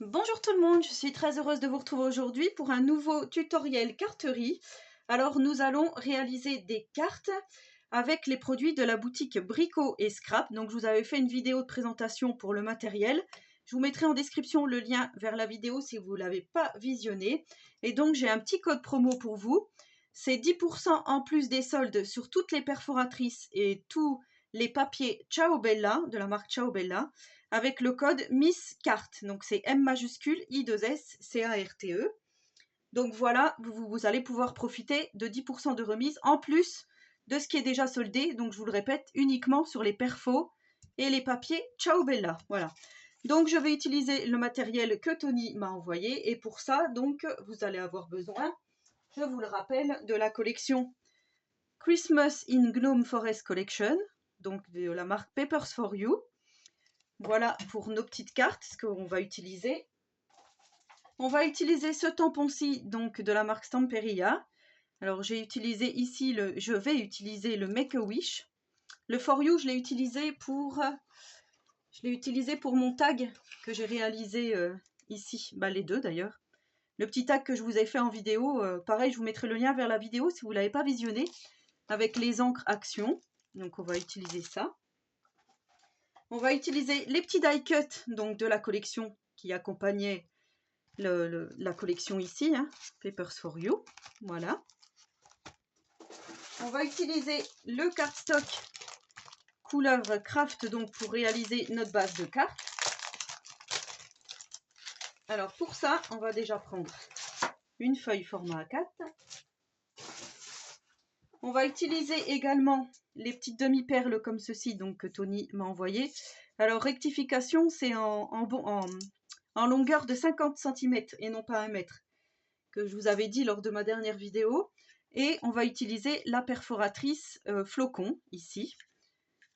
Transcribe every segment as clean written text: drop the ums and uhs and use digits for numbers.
Bonjour tout le monde, je suis très heureuse de vous retrouver aujourd'hui pour un nouveau tutoriel carterie. Alors nous allons réaliser des cartes avec les produits de la boutique Brico et Scrap. Donc je vous avais fait une vidéo de présentation pour le matériel. Je vous mettrai en description le lien vers la vidéo si vous ne l'avez pas visionnée. Et donc j'ai un petit code promo pour vous. C'est 10% en plus des soldes sur toutes les perforatrices et tous les papiers Ciao Bella de la marque Ciao Bella, avec le code MISSCARTE. Donc c'est M majuscule I2S CARTE. Donc voilà, vous allez pouvoir profiter de 10% de remise en plus de ce qui est déjà soldé. Donc je vous le répète, uniquement sur les perfos et les papiers Ciao Bella. Voilà. Donc je vais utiliser le matériel que Tony m'a envoyé. Et pour ça, donc vous allez avoir besoin, je vous le rappelle, de la collection Christmas in Gnome Forest Collection, donc de la marque Papers for You. Voilà pour nos petites cartes, ce qu'on va utiliser. On va utiliser ce tampon-ci, donc de la marque Stamperia. Alors je vais utiliser le Make-A-Wish. Le For You, je l'ai utilisé pour mon tag que j'ai réalisé ici, les deux d'ailleurs. Le petit tag que je vous ai fait en vidéo, pareil, je vous mettrai le lien vers la vidéo si vous ne l'avez pas visionné, avec les encres Action. Donc on va utiliser ça. On va utiliser les petits die cut donc de la collection qui accompagnait la collection ici, Papers for You. Voilà. On va utiliser le cardstock couleur craft donc pour réaliser notre base de cartes. Alors pour ça, on va déjà prendre une feuille format A4. On va utiliser également les petites demi-perles comme ceci, donc que Tony m'a envoyé. Alors rectification, c'est en longueur de 50 cm et non pas 1 mètre, que je vous avais dit lors de ma dernière vidéo. Et on va utiliser la perforatrice flocon ici.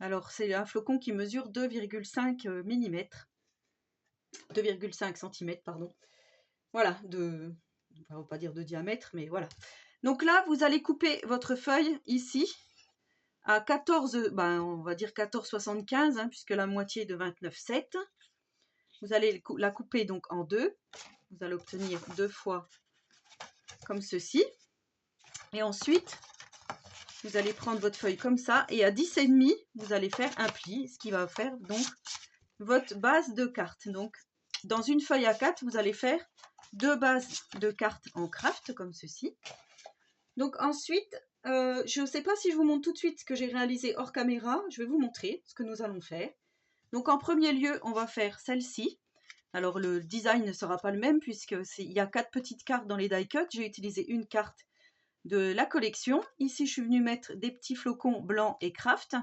Alors c'est un flocon qui mesure 2,5 mm, 2,5 cm, pardon. Voilà, on va pas dire de diamètre, mais voilà. Donc là, vous allez couper votre feuille ici à 14, on va dire 14,75, puisque la moitié est de 29,7. Vous allez la couper donc en deux. Vous allez obtenir deux fois comme ceci. Et ensuite, vous allez prendre votre feuille comme ça. Et à 10,5, vous allez faire un pli, ce qui va faire donc votre base de carte. Donc, dans une feuille A4, vous allez faire deux bases de cartes en craft comme ceci. Donc ensuite, je ne sais pas si je vous montre tout de suite ce que j'ai réalisé hors caméra. Je vais vous montrer ce que nous allons faire. Donc en premier lieu, on va faire celle-ci. Alors le design ne sera pas le même puisqu'il y a 4 petites cartes dans les die cut. J'ai utilisé une carte de la collection. Ici, je suis venue mettre des petits flocons blancs et craft.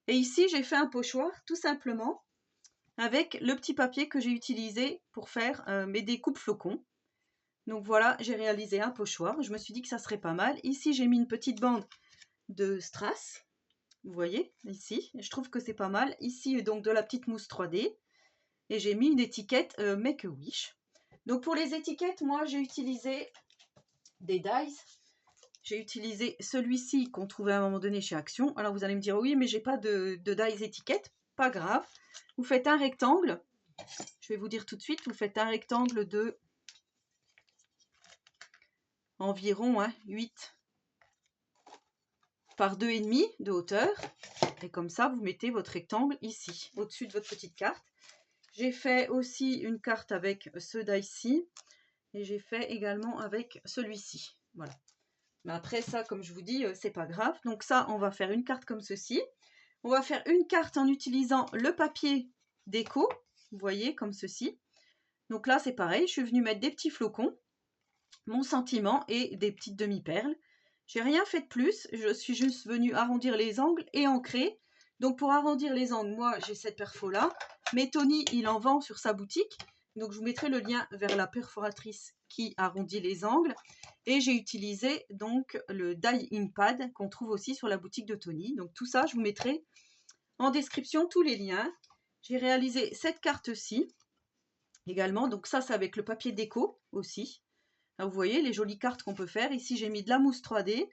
Et ici, j'ai fait un pochoir tout simplement avec le petit papier que j'ai utilisé pour faire mes découpes flocons. Donc voilà, j'ai réalisé un pochoir. Je me suis dit que ça serait pas mal. Ici, j'ai mis une petite bande de strass. Vous voyez, ici. Je trouve que c'est pas mal. Ici, donc de la petite mousse 3D. Et j'ai mis une étiquette Make-A-Wish. Donc pour les étiquettes, moi, j'ai utilisé des dies. J'ai utilisé celui-ci qu'on trouvait à un moment donné chez Action. Alors vous allez me dire, oui, mais j'ai pas de dies étiquette. Pas grave. Vous faites un rectangle. Je vais vous dire tout de suite, vous faites un rectangle de environ 8 par 2,5 de hauteur. Et comme ça, vous mettez votre rectangle ici, au-dessus de votre petite carte. J'ai fait aussi une carte avec ce die-ci. Et j'ai fait également avec celui-ci. Voilà. Mais après ça, comme je vous dis, c'est pas grave. Donc ça, on va faire une carte comme ceci. On va faire une carte en utilisant le papier déco. Vous voyez, comme ceci. Donc là, c'est pareil. Je suis venue mettre des petits flocons, mon sentiment et des petites demi-perles. J'ai rien fait de plus. Je suis juste venue arrondir les angles et ancrer. Donc pour arrondir les angles, moi, j'ai cette perfo-là. Mais Tony, il en vend sur sa boutique. Donc je vous mettrai le lien vers la perforatrice qui arrondit les angles. Et j'ai utilisé donc le die ink pad qu'on trouve aussi sur la boutique de Tony. Donc tout ça, je vous mettrai en description tous les liens. J'ai réalisé cette carte-ci également. Donc ça, c'est avec le papier déco aussi. Là, vous voyez les jolies cartes qu'on peut faire. Ici, j'ai mis de la mousse 3D.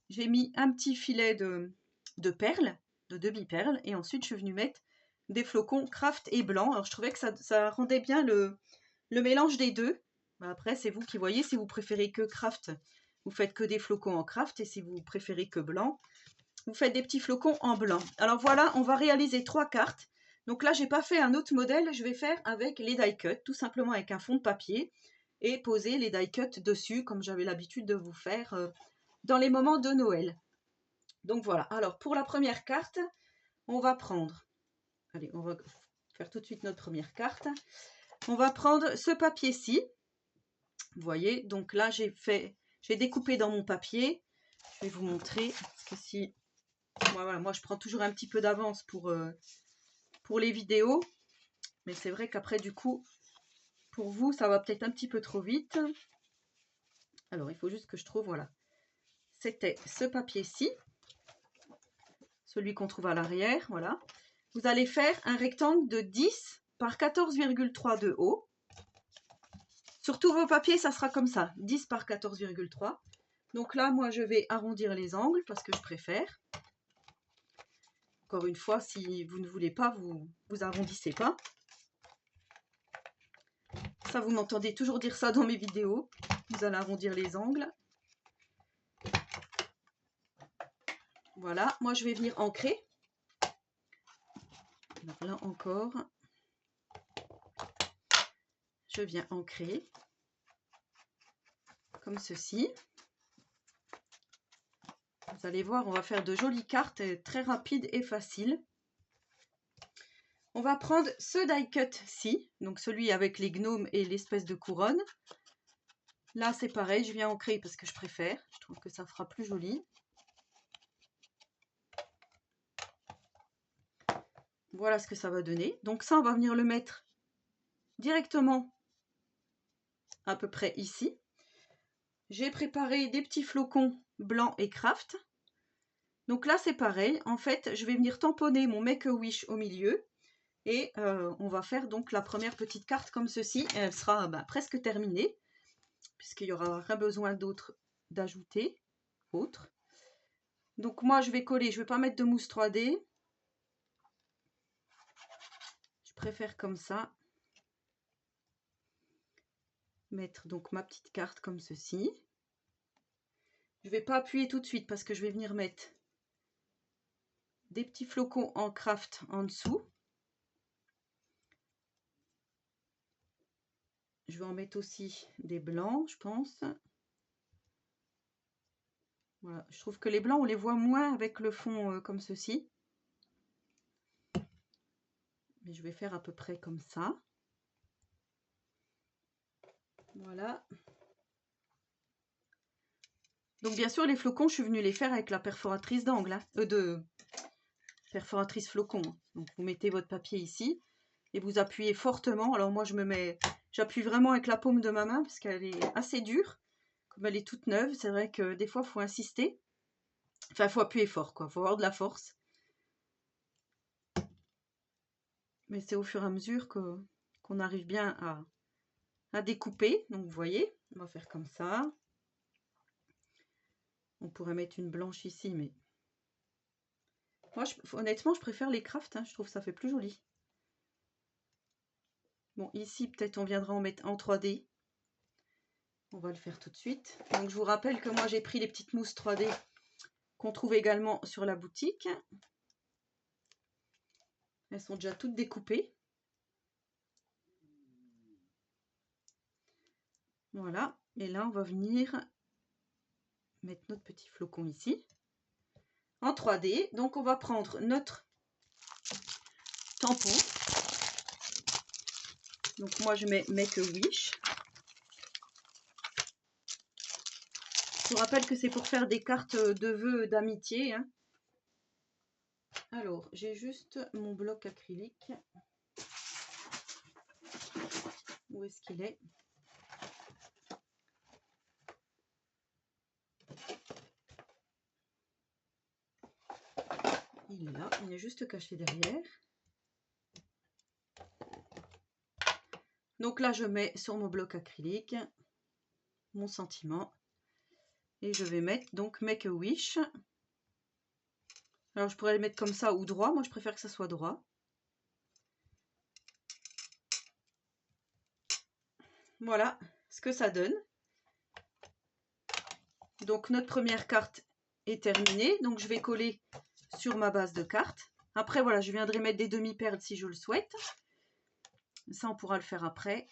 J'ai mis un petit filet de perles, de demi-perles. Et ensuite, je suis venue mettre des flocons craft et blanc. Alors, je trouvais que ça rendait bien le mélange des deux. Après, c'est vous qui voyez. Si vous préférez que craft, vous faites que des flocons en craft. Et si vous préférez que blanc, vous faites des petits flocons en blanc. Alors voilà, on va réaliser 3 cartes. Donc là, j'ai pas fait un autre modèle. Je vais faire avec les die cut, tout simplement avec un fond de papier. Et poser les die cut dessus, comme j'avais l'habitude de vous faire dans les moments de Noël. Donc voilà. Alors, pour la première carte, on va prendre... Allez, on va faire tout de suite notre première carte. On va prendre ce papier-ci. Vous voyez, donc là, j'ai découpé dans mon papier. Je vais vous montrer. Parce que si... Voilà, moi, je prends toujours un petit peu d'avance pour les vidéos. Mais c'est vrai qu'après, du coup, pour vous, ça va peut-être un petit peu trop vite. Alors, il faut juste que je trouve, voilà. C'était ce papier-ci. Celui qu'on trouve à l'arrière, voilà. Vous allez faire un rectangle de 10 par 14,3 de haut. Sur tous vos papiers, ça sera comme ça, 10 par 14,3. Donc là, moi, je vais arrondir les angles parce que je préfère. Encore une fois, si vous ne voulez pas, vous arrondissez pas. Ça, vous m'entendez toujours dire ça dans mes vidéos. Vous allez arrondir les angles. Voilà, moi, je vais venir ancrer. Alors là encore, je viens ancrer comme ceci. Vous allez voir, on va faire de jolies cartes très rapides et faciles. On va prendre ce die cut-ci, donc celui avec les gnomes et l'espèce de couronne. Là, c'est pareil, je viens ancrer parce que je préfère. Je trouve que ça fera plus joli. Voilà ce que ça va donner. Donc ça, on va venir le mettre directement à peu près ici. J'ai préparé des petits flocons blancs et craft. Donc là, c'est pareil. En fait, je vais venir tamponner mon Make-A-Wish au milieu. Et on va faire donc la première petite carte comme ceci. Elle sera presque terminée, puisqu'il n'y aura rien besoin d'autre d'ajouter. Autre. Donc moi, je vais coller. Je ne vais pas mettre de mousse 3D. Je préfère comme ça. Mettre donc ma petite carte comme ceci. Je ne vais pas appuyer tout de suite parce que je vais venir mettre des petits flocons en craft en dessous. Je vais en mettre aussi des blancs, je pense. Voilà. Je trouve que les blancs, on les voit moins avec le fond comme ceci. Mais je vais faire à peu près comme ça. Voilà. Donc bien sûr, les flocons, je suis venue les faire avec la perforatrice d'angle, hein, perforatrice flocon. Donc vous mettez votre papier ici et vous appuyez fortement. Alors moi, j'appuie vraiment avec la paume de ma main parce qu'elle est assez dure. Comme elle est toute neuve, c'est vrai que des fois, il faut insister. Enfin, il faut appuyer fort, quoi. Il faut avoir de la force. Mais c'est au fur et à mesure qu'on arrive bien à découper. Donc vous voyez, on va faire comme ça. On pourrait mettre une blanche ici, mais moi, honnêtement, je préfère les crafts. Hein. Je trouve que ça fait plus joli. Bon, ici, peut-être on viendra en mettre en 3D. On va le faire tout de suite. Donc, je vous rappelle que moi, j'ai pris les petites mousses 3D qu'on trouve également sur la boutique. Elles sont déjà toutes découpées. Voilà. Et là, on va venir mettre notre petit flocon ici. En 3D. Donc, on va prendre notre tampon. Donc, moi, je mets Make-A-Wish. Je vous rappelle que c'est pour faire des cartes de vœux d'amitié. Hein. Alors, j'ai juste mon bloc acrylique. Où est-ce qu'il est? Il est là, il est juste caché derrière. Donc là, je mets sur mon bloc acrylique mon sentiment. Et je vais mettre donc Make-A-Wish. Alors, je pourrais le mettre comme ça ou droit. Moi, je préfère que ça soit droit. voilà ce que ça donne. Donc notre première carte est terminée. Donc je vais coller sur ma base de cartes. Après voilà, je viendrai mettre des demi-perles si je le souhaite. Ça on pourra le faire après.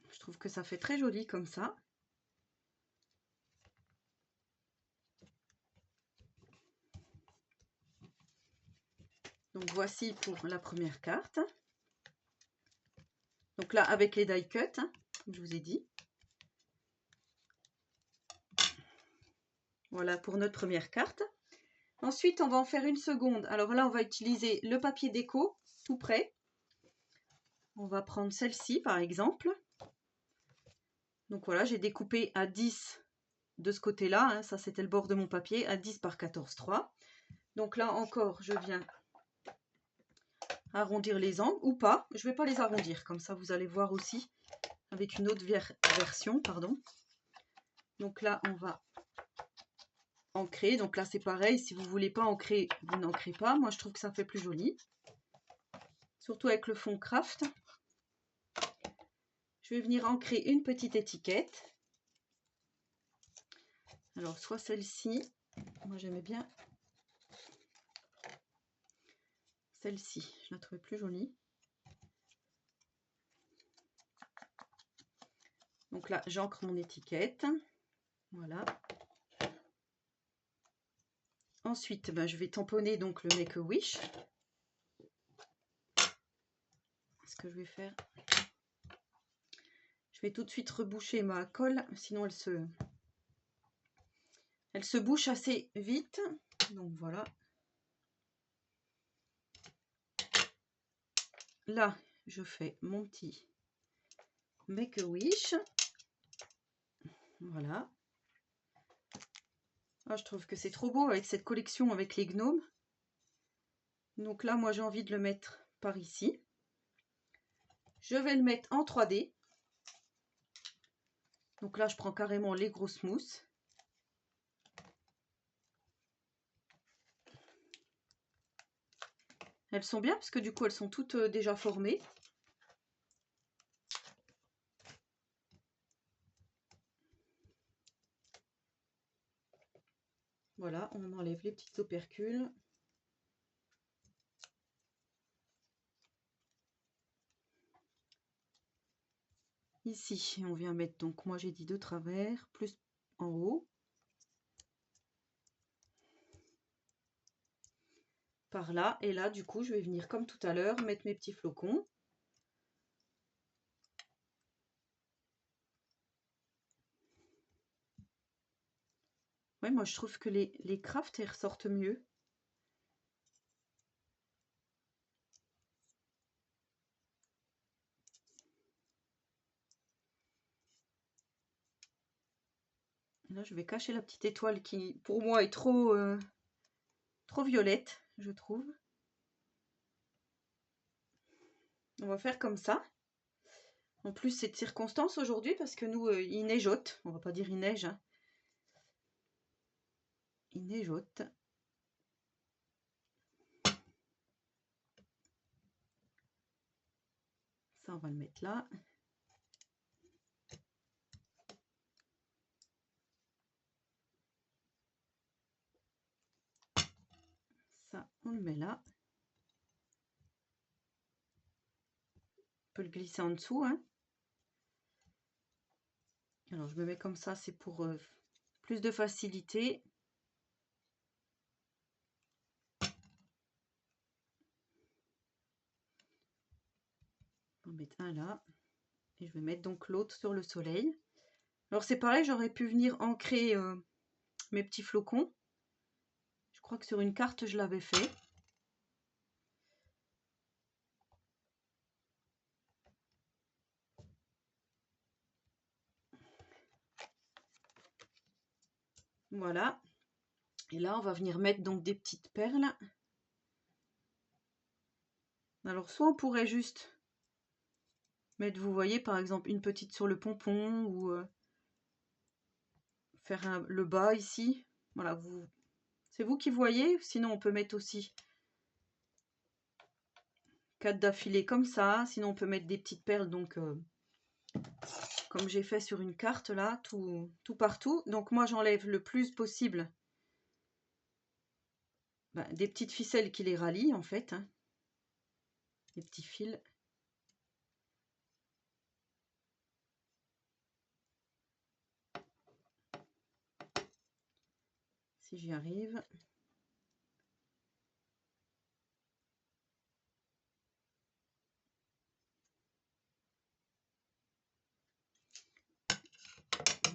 Je trouve que ça fait très joli comme ça. Donc voici pour la première carte. Donc là avec les die cut, hein, comme je vous ai dit. Voilà pour notre première carte. Ensuite on va en faire une seconde. Alors là on va utiliser le papier déco tout prêt. On va prendre celle-ci par exemple. Donc voilà, j'ai découpé à 10 de ce côté-là, hein, ça c'était le bord de mon papier, à 10 par 14,3. Donc là encore, je viens arrondir les angles, ou pas, je ne vais pas les arrondir, comme ça vous allez voir aussi avec une autre version, pardon. Donc là, on va ancrer, donc là c'est pareil, si vous ne voulez pas ancrer, vous n'ancrez pas, moi je trouve que ça fait plus joli. Surtout avec le fond craft. Je vais venir ancrer une petite étiquette. Alors soit celle-ci, moi j'aimais bien celle-ci, je la trouvais plus jolie. Donc là, j'ancre mon étiquette. Voilà. Ensuite, ben, je vais tamponner donc le Make-A-Wish. Ce que je vais faire, je vais tout de suite reboucher ma colle, sinon elle se bouche assez vite. Donc voilà. Là, je fais mon petit Make-A-Wish. Voilà. Ah, je trouve que c'est trop beau avec cette collection avec les gnomes. Donc là, moi, j'ai envie de le mettre par ici. Je vais le mettre en 3D. Donc là, je prends carrément les grosses mousses. Elles sont bien parce que du coup, elles sont toutes déjà formées. Voilà, on enlève les petits opercules. Ici, on vient mettre, donc moi j'ai dit de travers, plus en haut. Par là, et là, du coup, je vais venir comme tout à l'heure, mettre mes petits flocons. Ouais, moi je trouve que les crafts, elles ressortent mieux. Là, je vais cacher la petite étoile qui, pour moi, est trop violette, je trouve. On va faire comme ça. En plus, c'est de circonstance aujourd'hui parce que nous, il neigeote. On va pas dire il neige. Hein. Il neigeote. Ça, on va le mettre là. Ça, on le met là. On peut le glisser en dessous. Hein. Alors, je me mets comme ça, c'est pour plus de facilité. On va mettre un là. Et je vais mettre donc l'autre sur le soleil. Alors, c'est pareil, j'aurais pu venir ancrer mes petits flocons. Je crois que sur une carte, je l'avais fait. Voilà. Et là, on va venir mettre donc des petites perles. Alors, soit on pourrait juste mettre, vous voyez, par exemple, une petite sur le pompon ou faire le bas ici. Voilà, c'est vous qui voyez. Sinon, on peut mettre aussi 4 d'affilée comme ça. Sinon, on peut mettre des petites perles, donc comme j'ai fait sur une carte là, tout partout. Donc moi, j'enlève le plus possible des petites ficelles qui les rallient en fait. Hein. Des petits fils. Si j'y arrive.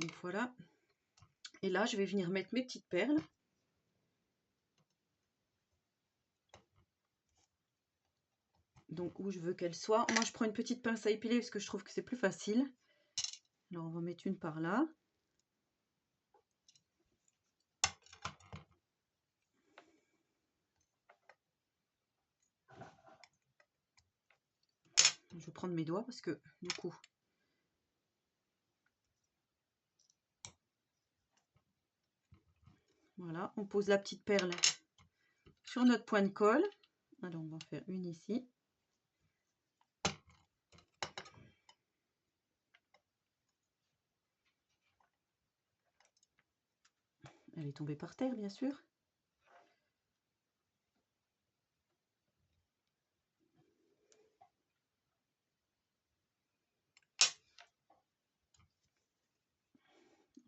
Donc voilà. Et là, je vais venir mettre mes petites perles. Donc où je veux qu'elles soient. Moi, je prends une petite pince à épiler parce que je trouve que c'est plus facile. Alors, on va mettre une par là. Je vais prendre mes doigts parce que du coup... Voilà, on pose la petite perle sur notre point de colle. Alors, on va en faire une ici. Elle est tombée par terre, bien sûr.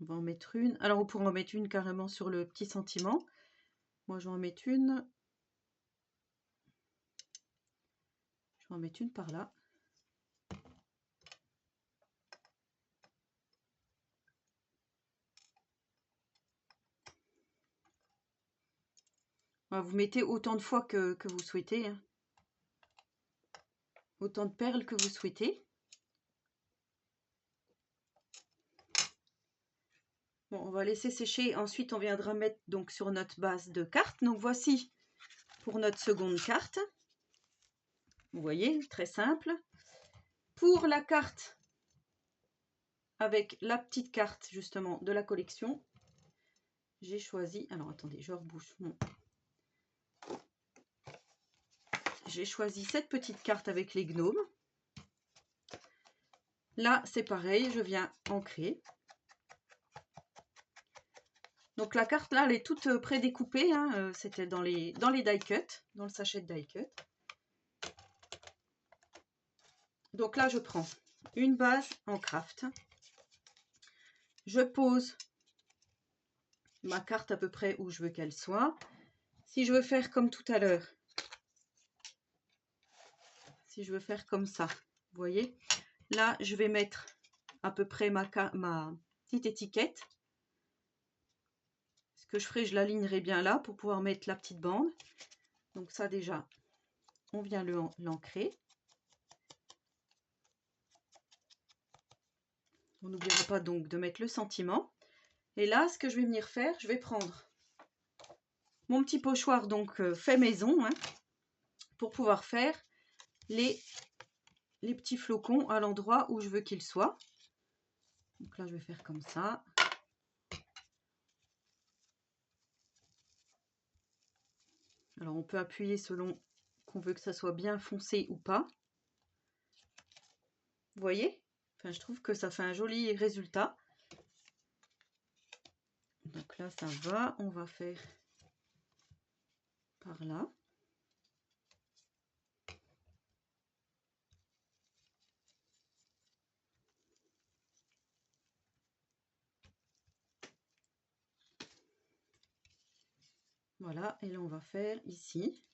On va en mettre une. Alors, on pourra en mettre une carrément sur le petit sentiment. Moi, je vais en mettre une. Je vais en mettre une par là. Vous mettez autant de fois que vous souhaitez. Hein. Autant de perles que vous souhaitez. Bon, on va laisser sécher. Ensuite, on viendra mettre donc sur notre base de carte. Donc, voici pour notre seconde carte. Vous voyez, très simple. Pour la carte, avec la petite carte justement de la collection, j'ai choisi... Alors, attendez, je rebouche mon... J'ai choisi cette petite carte avec les gnomes. Là, c'est pareil, je viens ancrer. Donc la carte là, elle est toute prédécoupée. Hein. C'était dans les die cut, dans le sachet de die cut. Donc là, je prends une base en craft. Je pose ma carte à peu près où je veux qu'elle soit. Si je veux faire comme tout à l'heure, si je veux faire comme ça, vous voyez, là, je vais mettre à peu près ma petite étiquette. Ce que je ferai, je l'alignerai bien là pour pouvoir mettre la petite bande. Donc ça déjà, on vient l'ancrer. On n'oubliera pas donc de mettre le sentiment. Et là, ce que je vais venir faire, je vais prendre mon petit pochoir donc fait maison hein, pour pouvoir faire les petits flocons à l'endroit où je veux qu'ils soient. Donc là, je vais faire comme ça. Alors, on peut appuyer selon qu'on veut que ça soit bien foncé ou pas. Vous voyez? Enfin, je trouve que ça fait un joli résultat. Donc là, ça va. On va faire par là. Voilà, et là, on va faire ici.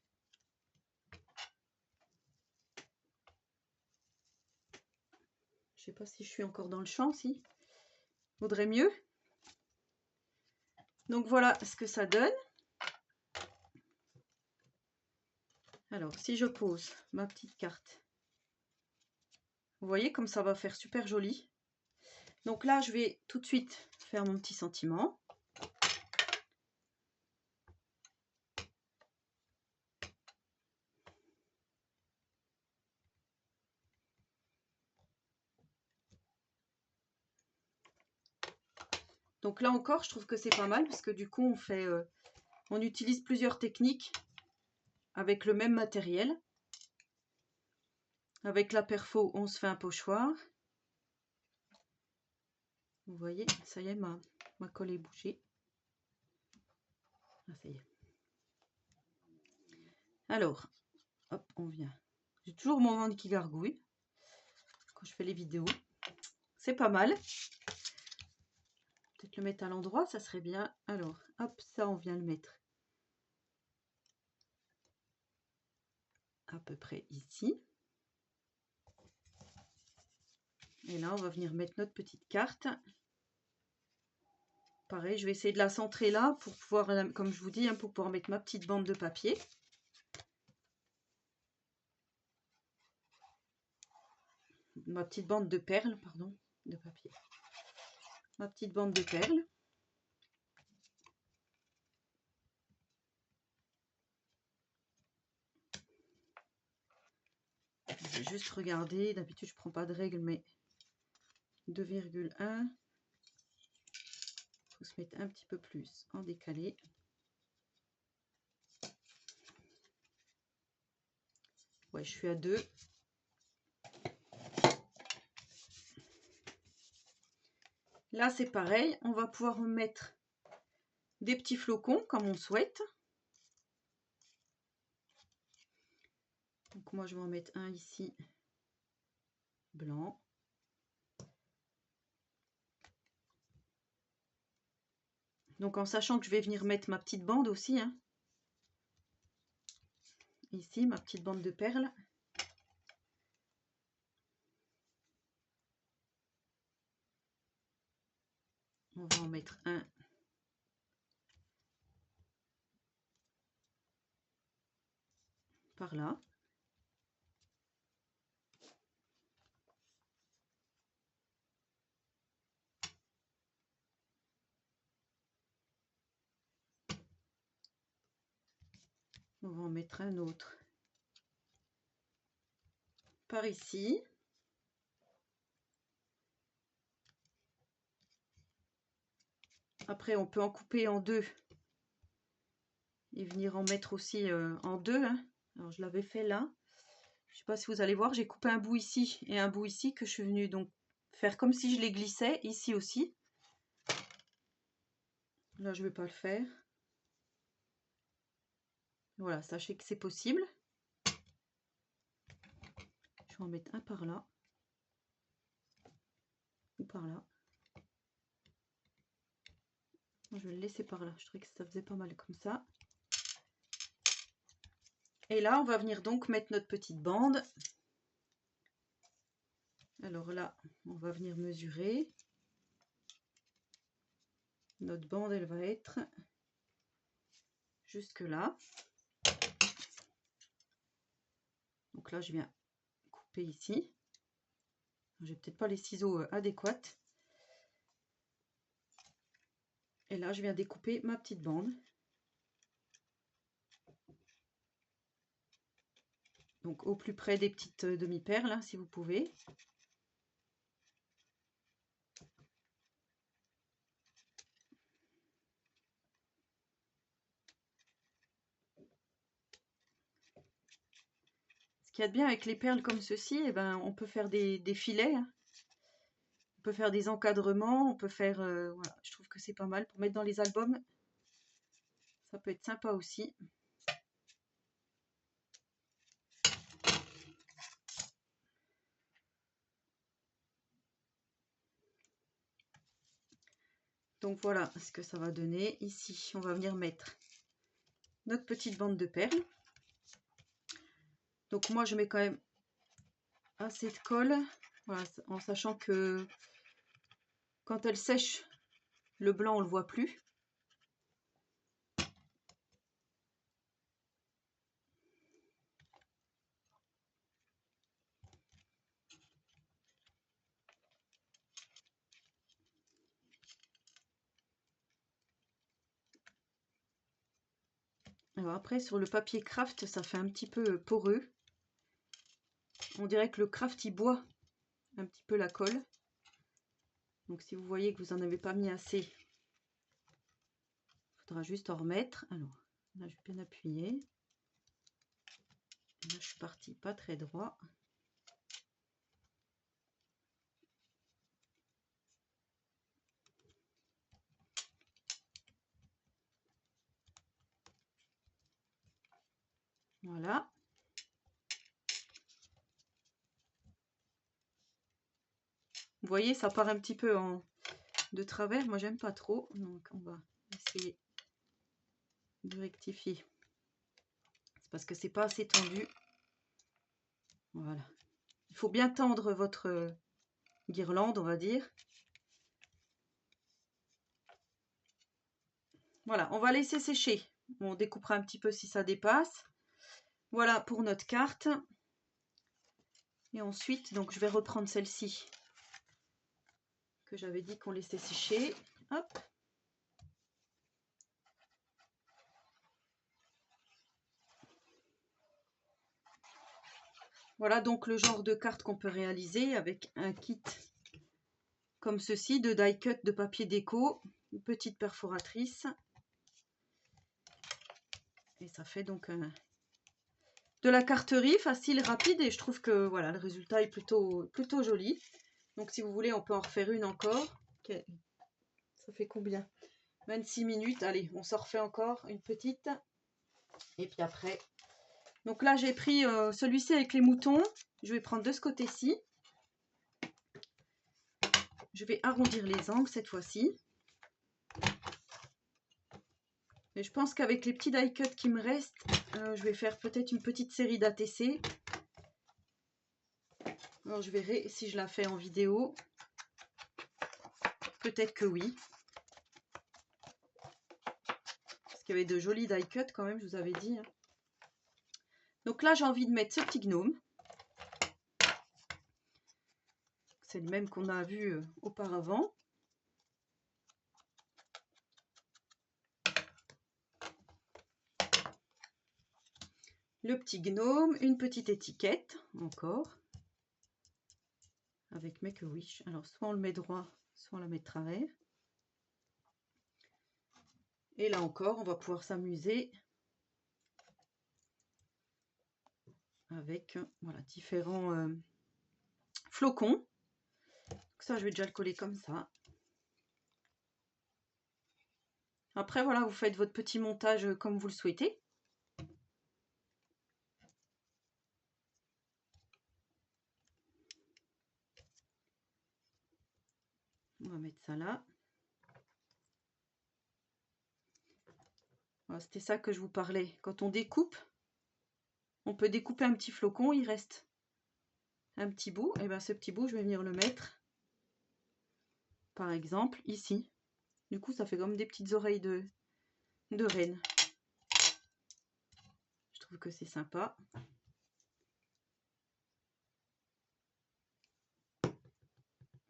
Je sais pas si je suis encore dans le champ, si. Vaudrait mieux. Donc voilà ce que ça donne. Alors, si je pose ma petite carte, vous voyez comme ça va faire super joli. Donc là, je vais tout de suite faire mon petit sentiment. Donc là encore, je trouve que c'est pas mal parce que du coup, on utilise plusieurs techniques avec le même matériel. Avec la perfo, on se fait un pochoir. Vous voyez, ça y est, ma colle est bougée. Ah, ça y est. Alors, hop, on vient. J'ai toujours mon ventre qui gargouille quand je fais les vidéos. C'est pas mal. Peut-être le mettre à l'endroit, ça serait bien. Alors, hop, ça, on vient le mettre à peu près ici. Et là, on va venir mettre notre petite carte. Pareil, je vais essayer de la centrer là pour pouvoir, comme je vous dis, pour pouvoir mettre ma petite bande de papier. Ma petite bande de perles, pardon, de papier. Ma petite bande de perles. Je vais juste regarder, d'habitude je prends pas de règle, mais 2,1. Il faut se mettre un petit peu plus en décalé. Ouais, je suis à 2. Là, c'est pareil. On va pouvoir mettre des petits flocons comme on souhaite. Donc moi, je vais en mettre un ici, blanc. Donc en sachant que je vais venir mettre ma petite bande aussi. Hein. Ici, ma petite bande de perles. On va en mettre un par là. On va en mettre un autre par ici. Après, on peut en couper en deux et venir en mettre aussi en deux. Hein. Alors, je l'avais fait là. Je ne sais pas si vous allez voir, j'ai coupé un bout ici et un bout ici que je suis venue donc faire comme si je les glissais ici aussi. Là, je ne vais pas le faire. Voilà, sachez que c'est possible. Je vais en mettre un par là. Ou par là. Je vais le laisser par là. Je trouvais que ça faisait pas mal comme ça. Et là, on va venir donc mettre notre petite bande. Alors là, on va venir mesurer. Notre bande, elle va être jusque là. Donc là, je viens couper ici. J'ai peut-être pas les ciseaux adéquats. Et là, je viens découper ma petite bande. Donc au plus près des petites demi-perles, hein, si vous pouvez. Ce qu'il y a de bien avec les perles comme ceci, eh ben, on peut faire des filets. Hein. On peut faire des encadrements, on peut faire... voilà, je trouve que c'est pas mal pour mettre dans les albums. Ça peut être sympa aussi. Donc voilà ce que ça va donner. Ici, on va venir mettre notre petite bande de perles. Donc moi, je mets quand même assez de colle. Voilà, en sachant que quand elle sèche, le blanc, on le voit plus. Alors après, sur le papier craft, ça fait un petit peu poreux. On dirait que le craft, il boit un petit peu la colle. Donc si vous voyez que vous n'en avez pas mis assez, faudra juste en remettre. Alors, là, je vais bien appuyer. Là, je suis partie pas très droit. Voilà. Vous voyez, ça part un petit peu de travers. Moi, j'aime pas trop. Donc, on va essayer de rectifier. C'est parce que c'est pas assez tendu. Voilà. Il faut bien tendre votre guirlande, on va dire. Voilà, on va laisser sécher. On découpera un petit peu si ça dépasse. Voilà pour notre carte. Et ensuite, donc je vais reprendre celle-ci que j'avais dit qu'on laissait sécher. Hop. Voilà donc le genre de carte qu'on peut réaliser avec un kit comme ceci, de die cut de papier déco, une petite perforatrice. Et ça fait donc de la carterie facile, rapide, et je trouve que voilà, le résultat est plutôt joli. Donc si vous voulez, on peut en refaire une encore. Okay. Ça fait combien? 26 minutes. Allez, on s'en refait encore une petite. Et puis après. Donc là, j'ai pris celui-ci avec les moutons. Je vais prendre de ce côté-ci. Je vais arrondir les angles cette fois-ci. Et je pense qu'avec les petits die cut qui me restent, je vais faire peut-être une petite série d'ATC. Alors je verrai si je la fais en vidéo. Peut-être que oui. Parce qu'il y avait de jolis die cut quand même, je vous avais dit. Donc là, j'ai envie de mettre ce petit gnome. C'est le même qu'on a vu auparavant. Le petit gnome, une petite étiquette, encore. Avec Make a Wish. Alors, soit on le met droit, soit on la met de travers. Et là encore, on va pouvoir s'amuser avec voilà, différents flocons. Donc ça, je vais déjà le coller comme ça. Après, voilà, vous faites votre petit montage comme vous le souhaitez. On va mettre ça là. Voilà, c'était ça que je vous parlais. Quand on découpe, on peut découper un petit flocon, il reste un petit bout. Et bien ce petit bout, je vais venir le mettre, par exemple, ici. Du coup, ça fait comme des petites oreilles de reine. Je trouve que c'est sympa.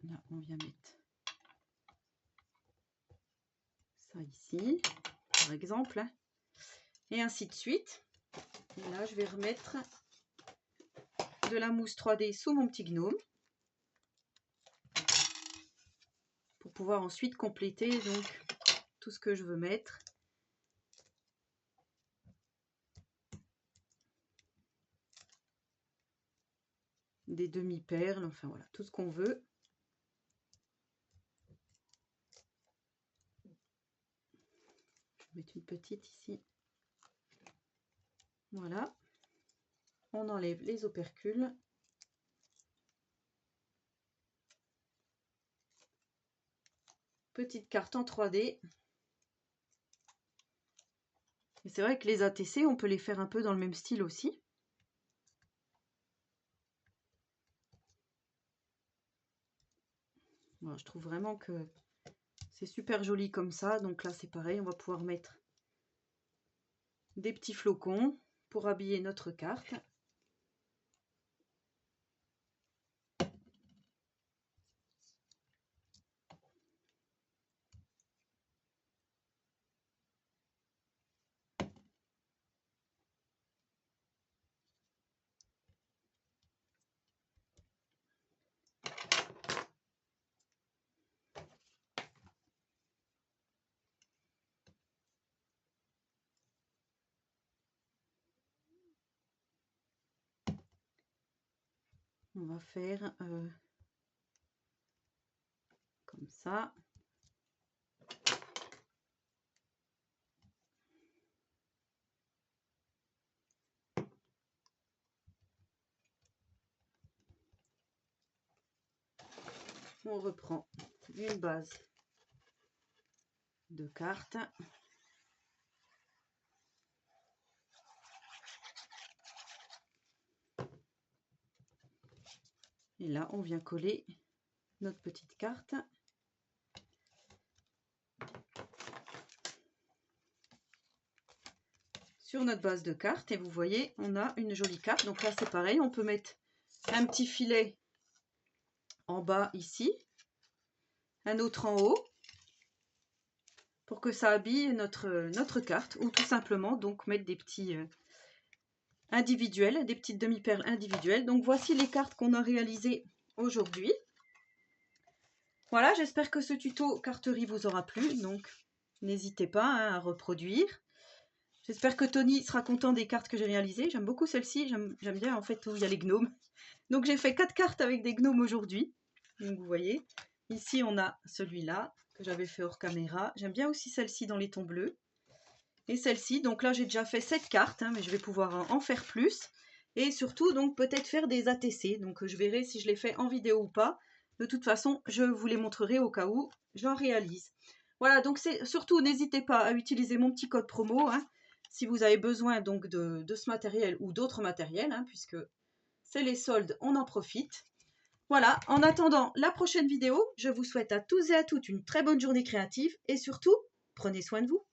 Là, on vient mettre ça ici, par exemple. Et ainsi de suite. Et là, je vais remettre de la mousse 3D sous mon petit gnome. Pour pouvoir ensuite compléter donc tout ce que je veux mettre. Des demi-perles, enfin voilà, tout ce qu'on veut. Je vais mettre une petite ici. Voilà. On enlève les opercules. Petite carte en 3D. Et c'est vrai que les ATC, on peut les faire un peu dans le même style aussi. Voilà, je trouve vraiment que c'est super joli comme ça. Donc là, c'est pareil, on va pouvoir mettre des petits flocons pour habiller notre carte. On va faire comme ça. On reprend une base de cartes. Et là, on vient coller notre petite carte. Sur notre base de carte. Et vous voyez, on a une jolie carte. Donc là, c'est pareil. On peut mettre un petit filet en bas ici. Un autre en haut. Pour que ça habille notre carte. Ou tout simplement, donc, mettre des petits individuels. Des petites demi-perles individuelles. Donc, voici les cartes qu'on a réalisées aujourd'hui. Voilà, j'espère que ce tuto carterie vous aura plu, donc n'hésitez pas à reproduire. J'espère que Tony sera content des cartes que j'ai réalisées. J'aime beaucoup celle-ci, j'aime bien en fait où il y a les gnomes. Donc j'ai fait 4 cartes avec des gnomes aujourd'hui. Donc vous voyez, ici on a celui-là que j'avais fait hors caméra. J'aime bien aussi celle-ci dans les tons bleus. Et celle-ci, donc là j'ai déjà fait 7 cartes, hein, mais je vais pouvoir en faire plus. Et surtout donc peut-être faire des ATC, donc je verrai si je les fais en vidéo ou pas. De toute façon, je vous les montrerai au cas où j'en réalise. Voilà, donc surtout n'hésitez pas à utiliser mon petit code promo, hein, si vous avez besoin donc de ce matériel ou d'autres matériels, hein, puisque c'est les soldes, on en profite. Voilà, en attendant la prochaine vidéo, je vous souhaite à tous et à toutes une très bonne journée créative et surtout, prenez soin de vous.